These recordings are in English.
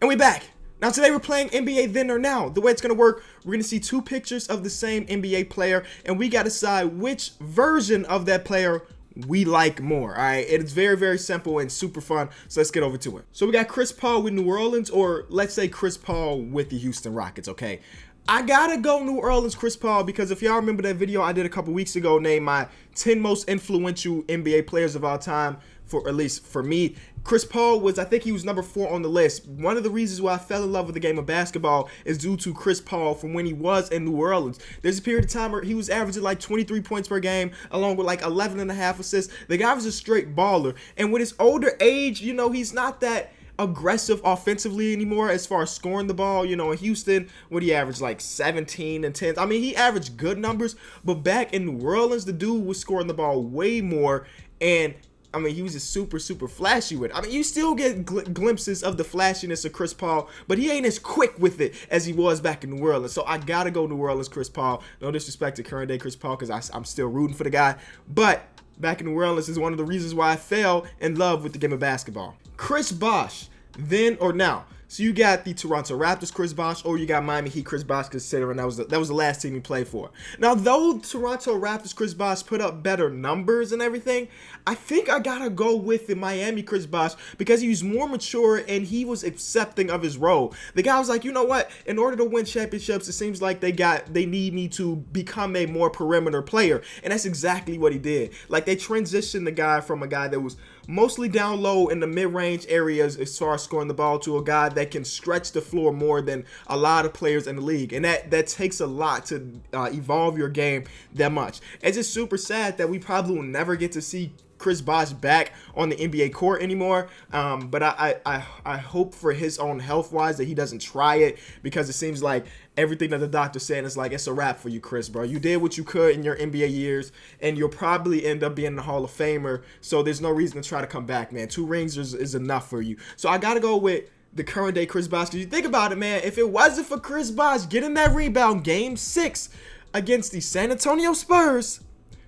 And we back. Now today we're playing NBA Then or Now. The way it's going to work, we're going to see two pictures of the same NBA player, and we got to decide which version of that player we like more. Alright, it's very, very simple and super fun, so let's get over to it. So we got Chris Paul with New Orleans, or let's say Chris Paul with the Houston Rockets, okay? I gotta go New Orleans Chris Paul because if y'all remember that video I did a couple weeks ago named my 10 most influential NBA players of all time, for at least for me, Chris Paul was, I think he was number 4 on the list. One of the reasons why I fell in love with the game of basketball is due to Chris Paul from when he was in New Orleans. There's a period of time where he was averaging like 23 points per game along with like 11.5 assists. The guy was a straight baller, and with his older age, you know, he's not that aggressive offensively anymore as far as scoring the ball. You know, in Houston, what he averaged like 17 and 10. I mean, he averaged good numbers, but back in New Orleans, the dude was scoring the ball way more, and I mean, he was just super flashy with it. I mean, you still get glimpses of the flashiness of Chris Paul, but he ain't as quick with it as he was back in New Orleans. So I gotta go New Orleans Chris Paul. No disrespect to current day Chris Paul, because I'm still rooting for the guy, but back in New Orleans is one of the reasons why I fell in love with the game of basketball. Chris Bosh, then or now. So you got the Toronto Raptors Chris Bosh, or you got Miami Heat Chris Bosh, considering that was the last team he played for. Now, though Toronto Raptors Chris Bosh put up better numbers and everything, I think I gotta go with the Miami Chris Bosh because he was more mature and he was accepting of his role. The guy was like, you know what? In order to win championships, it seems like they need me to become a more perimeter player, and that's exactly what he did. Like, they transitioned the guy from a guy that was mostly down low in the mid-range areas as far as scoring the ball to a guy that can stretch the floor more than a lot of players in the league, and that takes a lot to evolve your game that much. It's just super sad that we probably will never get to see Chris Bosh back on the NBA court anymore, but I hope for his own health-wise that he doesn't try it, because it seems like everything that the doctor's saying is like, it's a wrap for you, Chris, bro. You did what you could in your NBA years, and you'll probably end up being the Hall of Famer, so there's no reason to try to come back, man. 2 rings is enough for you. So I gotta go with the current day Chris Bosh, because you think about it, man, if it wasn't for Chris Bosh getting that rebound game 6 against the San Antonio Spurs,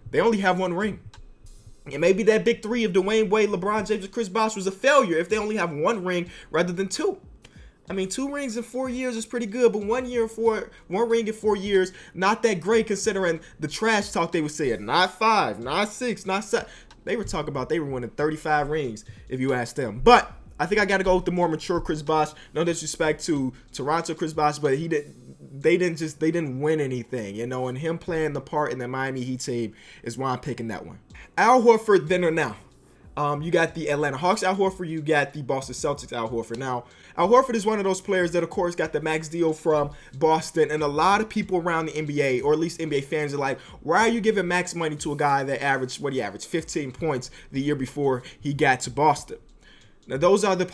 they only have 1 ring. And maybe that big 3 of Dwayne Wade, LeBron James, and Chris Bosh was a failure if they only have 1 ring rather than 2. I mean, 2 rings in 4 years is pretty good, but 1 ring in 4 years, not that great considering the trash talk they were saying. Not 5, not 6, not 7. They were talking about they were winning 35 rings if you ask them. But I think I got to go with the more mature Chris Bosh. No disrespect to Toronto Chris Bosh, but they didn't win anything, you know, and him playing the part in the Miami Heat team is why I'm picking that one. Al Horford, then or now. You got the Atlanta Hawks Al Horford, you got the Boston Celtics Al Horford. Now, Al Horford is one of those players that, of course, got the max deal from Boston, and a lot of people around the NBA, or at least NBA fans, are like, why are you giving max money to a guy that averaged 15 points the year before he got to Boston? Now, those are the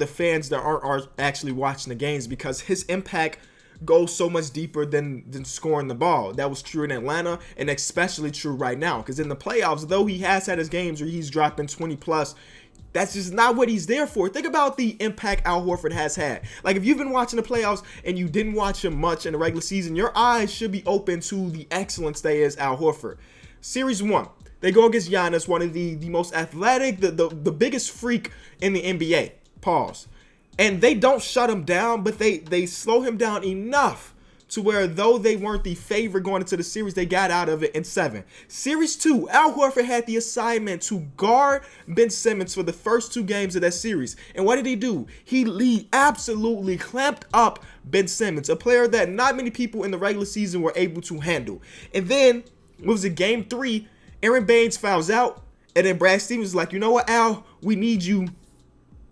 fans that are actually watching the games, because his impact goes so much deeper than scoring the ball. That was true in Atlanta, and especially true right now, because in the playoffs, though he has had his games where he's dropping 20 plus, that's just not what he's there for. Think about the impact Al Horford has had. Like, if you've been watching the playoffs and you didn't watch him much in the regular season, your eyes should be open to the excellence that is Al Horford. Series 1, they go against Giannis, one of the most athletic, the biggest freak in the NBA. Pause. And they don't shut him down, but they slow him down enough to where, though they weren't the favorite going into the series, they got out of it in 7. Series 2, Al Horford had the assignment to guard Ben Simmons for the first 2 games of that series. And what did he do? He absolutely clamped up Ben Simmons, a player that not many people in the regular season were able to handle. And then, what was it, game 3, Aaron Baines fouls out, and then Brad Stevens was like, you know what, Al, we need you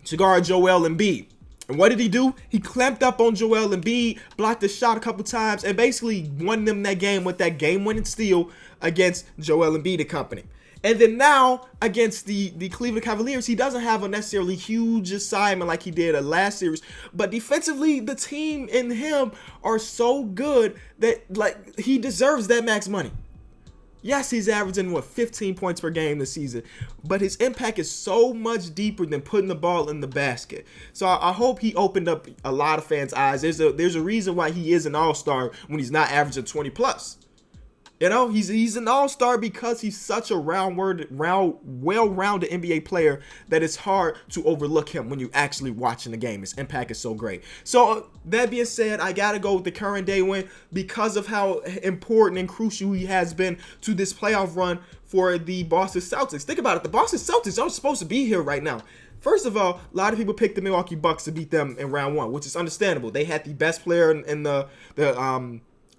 to guard Joel Embiid. And what did he do? He clamped up on Joel Embiid, blocked the shot a couple times, and basically won them that game with that game-winning steal against Joel Embiid and company. And then now, against the Cleveland Cavaliers, he doesn't have a necessarily huge assignment like he did last series. But defensively, the team and him are so good that, like, he deserves that max money. Yes, he's averaging, 15 points per game this season, but his impact is so much deeper than putting the ball in the basket. So I hope he opened up a lot of fans' eyes. There's a reason why he is an all-star when he's not averaging 20 plus. You know, he's an all-star because he's such a well-rounded NBA player that it's hard to overlook him when you actually watching the game. His impact is so great. So that being said, I gotta go with the current day win because of how important and crucial he has been to this playoff run for the Boston Celtics. Think about it. The Boston Celtics aren't supposed to be here right now. First of all, a lot of people picked the Milwaukee Bucks to beat them in round one, which is understandable. They had the best player in the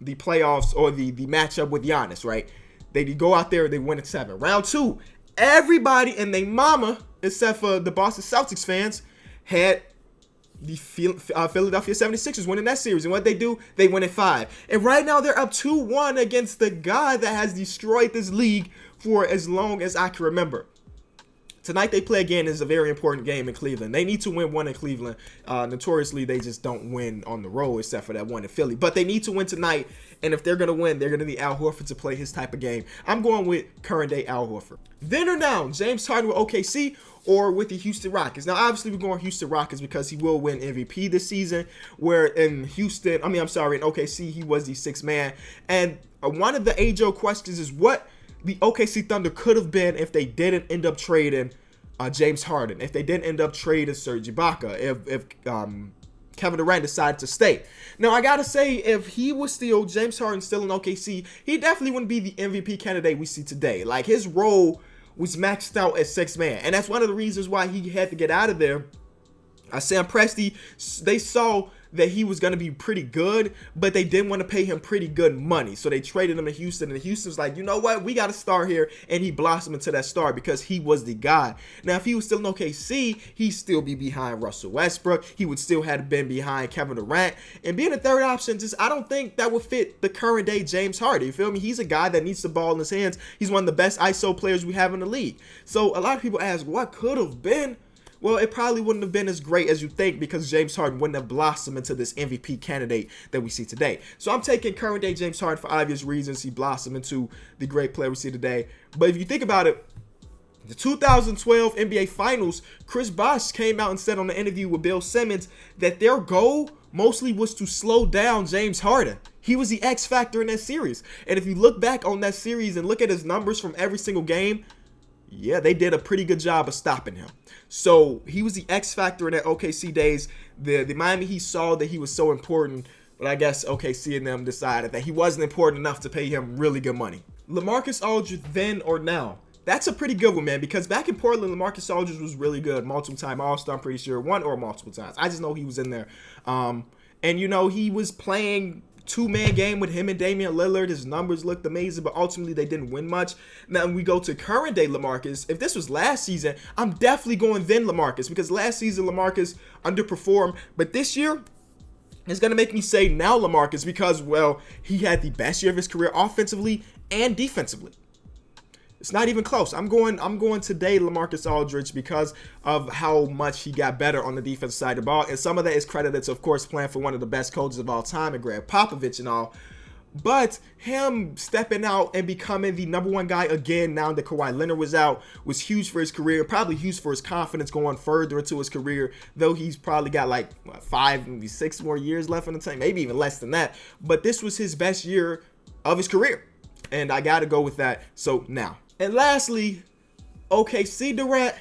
playoffs, or the matchup with Giannis, right? They go out there, they win at 7. Round 2, everybody and their mama, except for the Boston Celtics fans, had the Philadelphia 76ers winning that series. And what they do, they win at 5. And right now they're up 2-1 against the guy that has destroyed this league for as long as I can remember. Tonight they play again. Is a very important game in Cleveland. They need to win one in Cleveland. Notoriously, they just don't win on the road except for that one in Philly. But they need to win tonight. And if they're going to win, they're going to need Al Horford to play his type of game. I'm going with current day Al Horford. Then or now, James Harden with OKC or with the Houston Rockets. Now, obviously, we're going Houston Rockets because he will win MVP this season. Where in OKC, he was the 6th man. And one of the age-old questions is what the OKC Thunder could have been if they didn't end up trading James Harden, if they didn't end up trading Serge Ibaka, if Kevin Durant decided to stay. Now, I gotta say, if he was still, James Harden still in OKC, he definitely wouldn't be the MVP candidate we see today. Like, his role was maxed out as 6th man, and that's one of the reasons why he had to get out of there. Sam Presti, they saw that he was going to be pretty good, but they didn't want to pay him pretty good money. So they traded him to Houston, and Houston's like, you know what? We got a star here, and he blossomed into that star because he was the guy. Now, if he was still in OKC, he'd still be behind Russell Westbrook. He would still have been behind Kevin Durant. And being a third option, I don't think that would fit the current day James Harden. You feel me? He's a guy that needs the ball in his hands. He's one of the best ISO players we have in the league. So a lot of people ask, what could have been? Well, it probably wouldn't have been as great as you think because James Harden wouldn't have blossomed into this MVP candidate that we see today. So I'm taking current day James Harden for obvious reasons. He blossomed into the great player we see today. But if you think about it, the 2012 NBA Finals, Chris Bosh came out and said on the interview with Bill Simmons that their goal mostly was to slow down James Harden. He was the X factor in that series. And if you look back on that series and look at his numbers from every single game, yeah, they did a pretty good job of stopping him. So he was the X factor in that OKC days. The Miami Heat saw that he was so important, but I guess OKC and them decided that he wasn't important enough to pay him really good money. LaMarcus Aldridge then or now? That's a pretty good one, man, because back in Portland, LaMarcus Aldridge was really good. Multiple-time All-Star, I'm pretty sure. One or multiple times. I just know he was in there. And, you know, he was playing two-man game with him and Damian Lillard. His numbers looked amazing, but ultimately they didn't win much. Now we go to current day LaMarcus. If this was last season, I'm definitely going then LaMarcus, because last season LaMarcus underperformed, but this year it's going to make me say now LaMarcus because, well, he had the best year of his career offensively and defensively. It's not even close. I'm going today LaMarcus Aldridge because of how much he got better on the defensive side of the ball. And some of that is credited to, of course, playing for one of the best coaches of all time, and Greg Popovich and all. But him stepping out and becoming the number one guy again now that Kawhi Leonard was out was huge for his career, probably huge for his confidence going further into his career, though he's probably got like 5, maybe 6 more years left in the tank, maybe even less than that. But this was his best year of his career, and I got to go with that. So now. And lastly, OKC Durant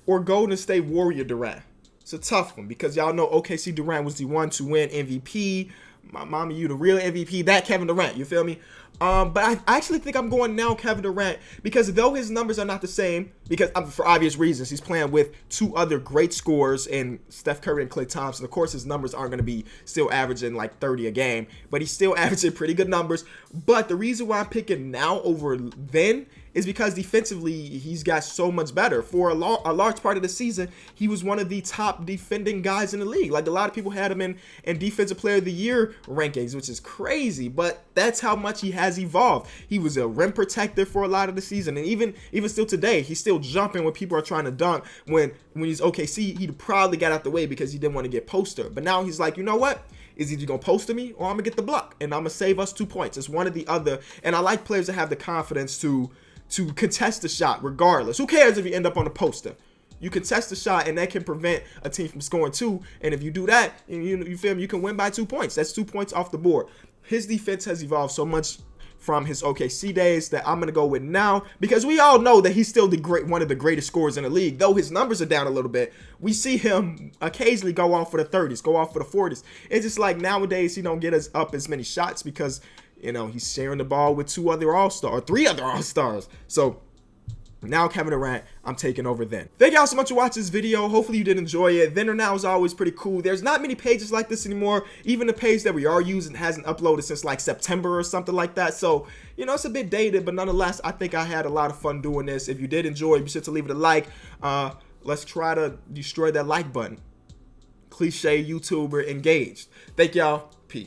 or Golden State Warrior Durant. It's a tough one because y'all know OKC Durant was the one to win MVP. My mama, you the real MVP. That Kevin Durant, you feel me? But I actually think I'm going now Kevin Durant because though his numbers are not the same, because for obvious reasons, he's playing with 2 other great scorers in Steph Curry and Klay Thompson. Of course, his numbers aren't going to be still averaging like 30 a game, but he's still averaging pretty good numbers. But the reason why I'm picking now over then is because defensively, he's got so much better. For a large part of the season, he was one of the top defending guys in the league. Like, a lot of people had him in Defensive Player of the Year rankings, which is crazy, but that's how much he has evolved. He was a rim protector for a lot of the season, and even still today, he's still jumping when people are trying to dunk. When he's OKC, he probably got out the way because he didn't want to get poster. But now he's like, you know what? Is either going to poster me or I'm going to get the block, and I'm going to save us 2 points. It's one or the other, and I like players that have the confidence to contest the shot regardless. Who cares if you end up on a poster? You contest the shot, and that can prevent a team from scoring 2. And if you do that, you feel me, you can win by 2 points. That's 2 points off the board. His defense has evolved so much from his OKC days that I'm going to go with now, because we all know that he's still one of the greatest scorers in the league. Though his numbers are down a little bit, we see him occasionally go off for the 30s, go off for the 40s. It's just like nowadays he don't get up as many shots because, you know, he's sharing the ball with 3 other All-Stars. So now Kevin Durant, I'm taking over then. Thank y'all so much for watching this video. Hopefully you did enjoy it. Then or Now is always pretty cool. There's not many pages like this anymore. Even the page that we are using hasn't uploaded since like September or something like that. So, you know, it's a bit dated, but nonetheless, I think I had a lot of fun doing this. If you did enjoy, be sure to leave it a like. Let's try to destroy that like button. Cliche YouTuber engaged. Thank y'all. Peace.